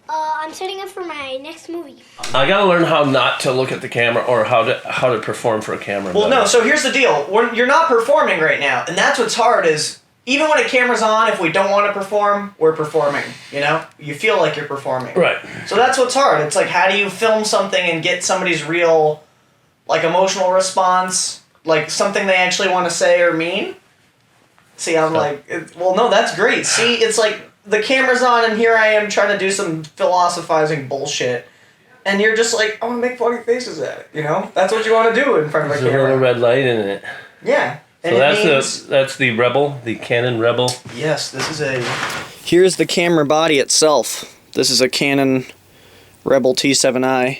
I'm setting up for my next movie. I gotta learn how not to look at the camera or how to perform for a camera. Well, no, so here's the deal. You're not performing right now, and that's what's hard is, even when a camera's on, if we don't want to perform, we're performing, you know? You feel like you're performing. Right. So that's what's hard. It's like, how do you film something and get somebody's real, like, emotional response, like, something they actually want to say or mean? See, I'm like, well, no, that's great. See, it's like, the camera's on and here I am trying to do some philosophizing bullshit. And you're just like, I want to make funny faces at it, you know? That's what you want to do in front of a camera. There's a little red light in it. Yeah. So that's the Rebel, the Canon Rebel. Yes, this is a... Here's the camera body itself. This is a Canon Rebel T7i.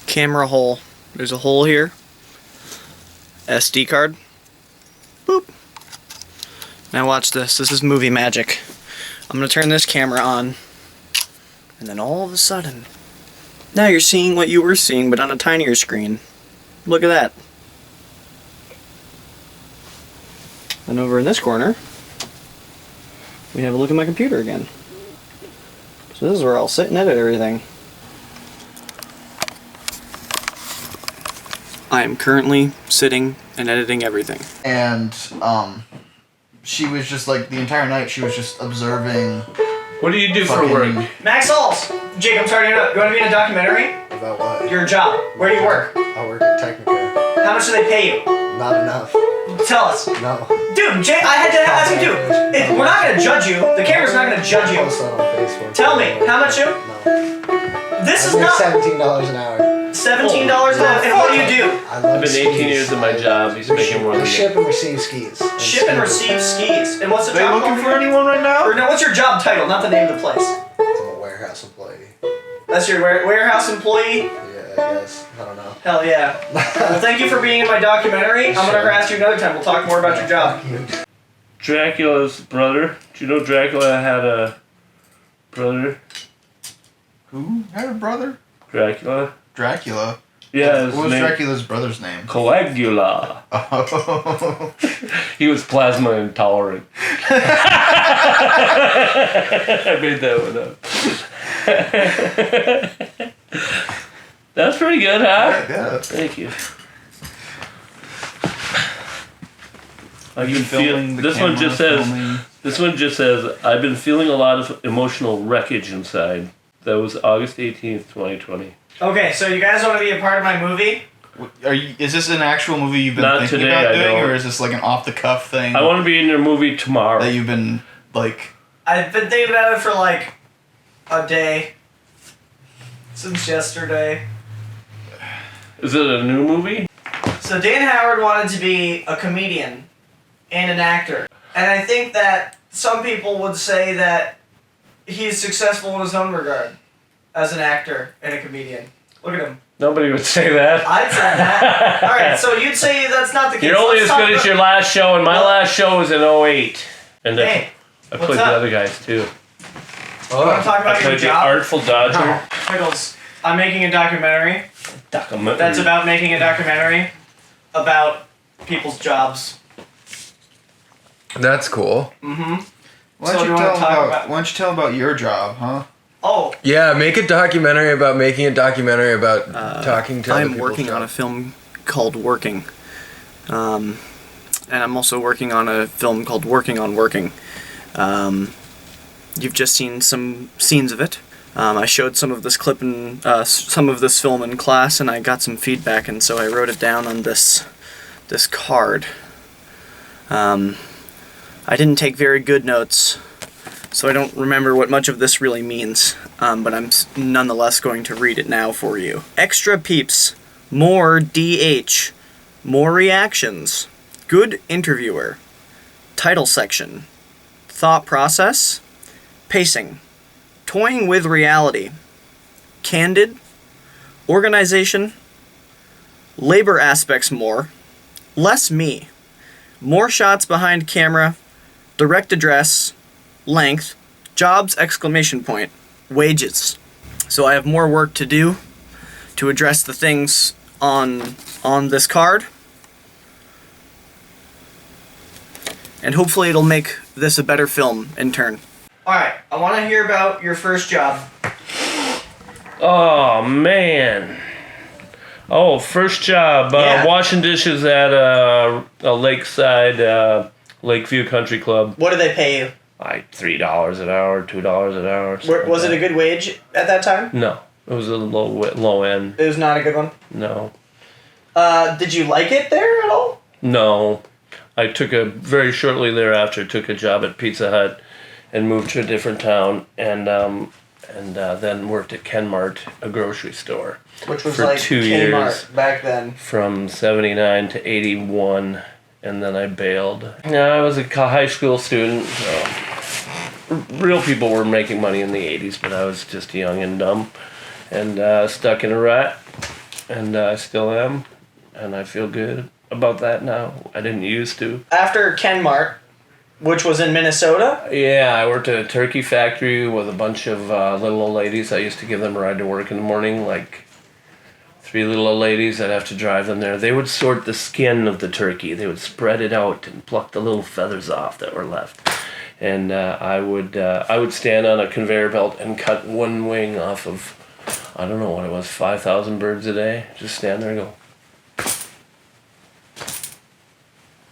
Camera hole. There's a hole here. SD card. Boop. Now watch this. This is movie magic. I'm going to turn this camera on. And then all of a sudden, now you're seeing what you were seeing, but on a tinier screen. Look at that. And over in this corner, we have a look at my computer again. So this is where I'll sit and edit everything. I am currently sitting and editing everything. And she was just like, the entire night she was just observing. What do you do for work? Max Halls! Jake, I'm sorry to interrupt. You want to be in a documentary? About what? Your job. Where do you work? I work at Technica. How much do they pay you? Not enough. Tell us. No. Dude, Jake, I had to ask you, dude. We're not going to judge you. The camera's not going to judge you. Post that on Facebook. Tell me, how much you? No. This is I make not... $17 an hour. $17 an hour? And what do you do? I love I've been 18 skis. years in my job. He's making more than me. Ship and receive skis. Ship and receive skis. And what's the Are they job looking called? for anyone right now? Or no, what's your job title, not the name of the place? I'm a warehouse employee. That's your warehouse employee? Yeah, I guess. I don't know. Hell yeah. Well, thank you for being in my documentary. I'm going to harass you another time. We'll talk more about your job. Dracula's brother. Do you know Dracula had a brother? Who had a brother? Dracula? Dracula. Yeah, What was Dracula's brother's name? Coagula. Oh. He was plasma intolerant. I made that one up. That's pretty good, huh? Yeah. Thank you. You've been filming the This one just camera, says. filming- This one just says, I've been feeling a lot of emotional wreckage inside. That was August 18th, 2020. Okay, so you guys want to be a part of my movie? Is this an actual movie you've been Not thinking today, about I doing, don't. or is this like an off-the-cuff thing I want to be in your movie tomorrow. that you've been like? I've been thinking about it for like a day. Since yesterday. Is it a new movie? So Dan Howard wanted to be a comedian and an actor. And I think that some people would say that he's successful in his own regard as an actor and a comedian. Look at him. Nobody would say that. I'd say that. Alright, so you'd say that's not the case. You're only Let's as talk good as about- your last show, and my last show was in 08. And Hey, I what's played up? the other guys too. You want to talk I about your played the job? Artful Dodger. Pickles, I'm making a documentary Documentary. that's about making a documentary about people's jobs. That's cool. Mm-hmm. Why So don't you you wanna tell talk about? about- Why don't you tell about your job, huh? Oh, Yeah, make a documentary about making a documentary about talking to other I'm people's working on a jobs. film called Working. And I'm also working on a film called Working on Working. You've just seen some scenes of it. I showed some of this clip in some of this film in class, and I got some feedback, and so I wrote it down on this card. I didn't take very good notes, so I don't remember what much of this really means, but I'm nonetheless going to read it now for you. Extra peeps, more DH, more reactions, good interviewer, title section, thought process, pacing, toying with reality, candid, organization, labor aspects more, less me, more shots behind camera, direct address, length, jobs exclamation point, wages. So I have more work to do to address the things on this card. And hopefully it'll make this a better film in turn. Alright, I want to hear about your first job. Oh, man. Oh, first job. Yeah. Washing dishes at a lakeside Lakeview Country Club. What do they pay you? Like $3 an hour, $2 an hour. Was it a good wage at that time? No. It was a low end. It was not a good one? No. Did you like it there at all? No. I very shortly thereafter, took a job at Pizza Hut and moved to a different town and then worked at Kenmart, a grocery store. Which was for like 2 Kmart years. back then. From 79 to 81, and then I bailed. Yeah, I was a high school student. So real people were making money in the 80s, but I was just young and dumb and stuck in a rut, and I still am, and I feel good about that now. I didn't used to. After Kenmart, which was in Minnesota? Yeah, I worked at a turkey factory with a bunch of little old ladies. I used to give them a ride to work in the morning, like 3 little old ladies. I'd have to drive them there. They would sort the skin of the turkey. They would spread it out and pluck the little feathers off that were left. And I would stand on a conveyor belt and cut one wing off of, I don't know what it was, 5,000 birds a day. Just stand there and go.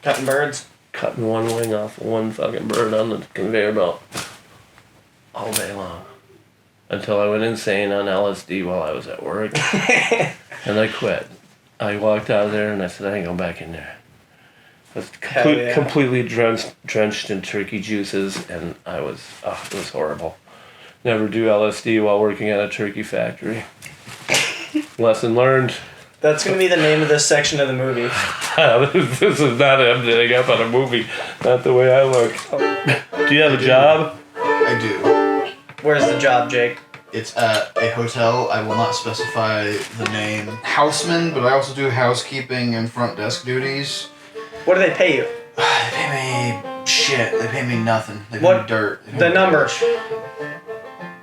Cutting birds? Cutting one wing off of one fucking bird on the conveyor belt. All day long. Until I went insane on LSD while I was at work. And I quit. I walked out of there and I said, I ain't going back in there. I was completely drenched in turkey juices, and it was horrible. Never do LSD while working at a turkey factory. Lesson learned. That's going to be the name of this section of the movie. This is not ending up on a movie. Not the way I look. Do you have a job? I do. Where's the job, Jake? It's at a hotel. I will not specify the name. Houseman, but I also do housekeeping and front desk duties. What do they pay you? They pay me shit. They pay me nothing. They pay What? me dirt. They pay The me number.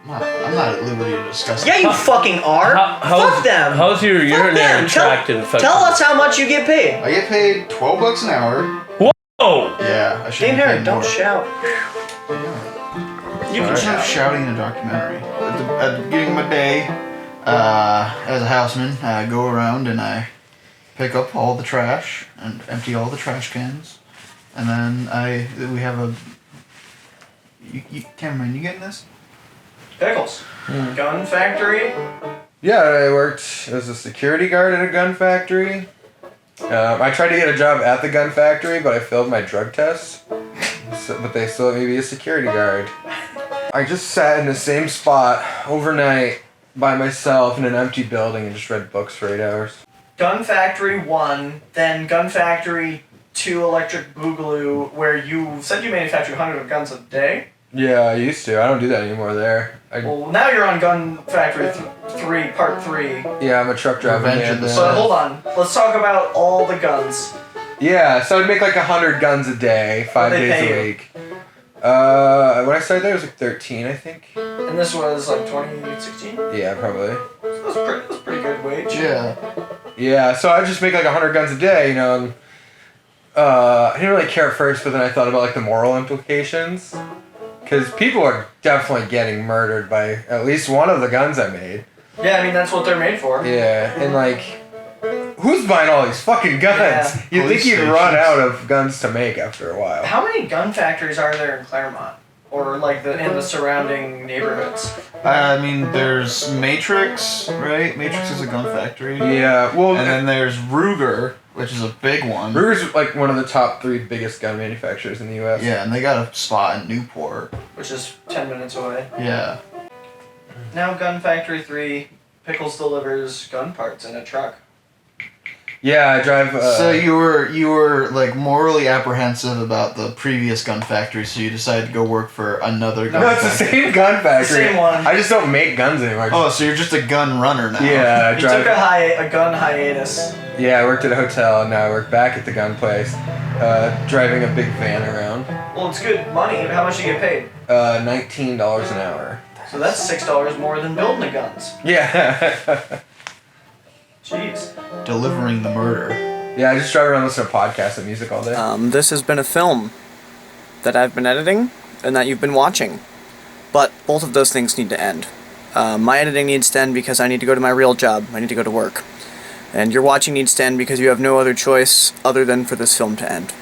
I'm not at liberty to discuss Yeah, that. you fucking are. Fuck them. How's your Fuck urinary them. tract infection? Tell us how much you get paid. I get paid $12 an hour. Oh! Yeah, I should Dane be Harry, paid don't more. shout. You can I'm shout. shouting in a documentary. At the beginning of my day, as a houseman, I go around and I pick up all the trash and empty all the trash cans, and then we have a. Cameron, you getting this? Pickles. Gun factory. Yeah, I worked as a security guard at a gun factory. I tried to get a job at the gun factory, but I failed my drug test. But they still let me be a security guard. I just sat in the same spot overnight by myself in an empty building and just read books for 8 hours. Gun Factory 1, then Gun Factory 2 Electric Boogaloo, where you said you manufacture 100 guns a day? Yeah, I used to. I don't do that anymore there. Well, now you're on Gun Factory 3, Part 3. Yeah, I'm a truck driver. Revenge of man. the But Sith. hold on, let's talk about all the guns. Yeah, so I'd make like 100 guns a day, 5 What'd they days pay a you? week. When I started there, it was like 13, I think. And this was like 2016? Yeah, probably. That's a pretty good wage. Yeah. Yeah, so I'd just make like 100 guns a day, you know. And, I didn't really care at first, but then I thought about like the moral implications. Because people are definitely getting murdered by at least one of the guns I made. Yeah, I mean, that's what they're made for. Yeah, and like, who's buying all these fucking guns? Yeah. You'd think Police you'd run stations. out of guns to make after a while. How many gun factories are there in Claremont? Or like in the surrounding neighborhoods? I mean, there's Matrix, right? Matrix is a gun factory. Yeah, well, And then there's Ruger, which is a big one. Ruger's like one of the top 3 biggest gun manufacturers in the U.S. Yeah, and they got a spot in Newport. Which is 10 minutes away. Yeah. Now Gun Factory 3, Pickles delivers gun parts in a truck. Yeah, I drive. So you were like morally apprehensive about the previous gun factory, so you decided to go work for another gun No, it's the factory. same gun factory. Same one. I just don't make guns anymore. Oh, so you're just a gun runner now. Yeah, I You drive. took a gun hiatus. Yeah, I worked at a hotel, and now I work back at the gun place, driving a big van around. Well, it's good money. How much do you get paid? $19 an hour. So that's $6 more than building the guns. Yeah. Jeez. Delivering the murder. Yeah, I just drive around listening to podcasts and music all day. This has been a film that I've been editing and that you've been watching. But both of those things need to end. My editing needs to end because I need to go to my real job. I need to go to work. And your watching needs to end because you have no other choice other than for this film to end.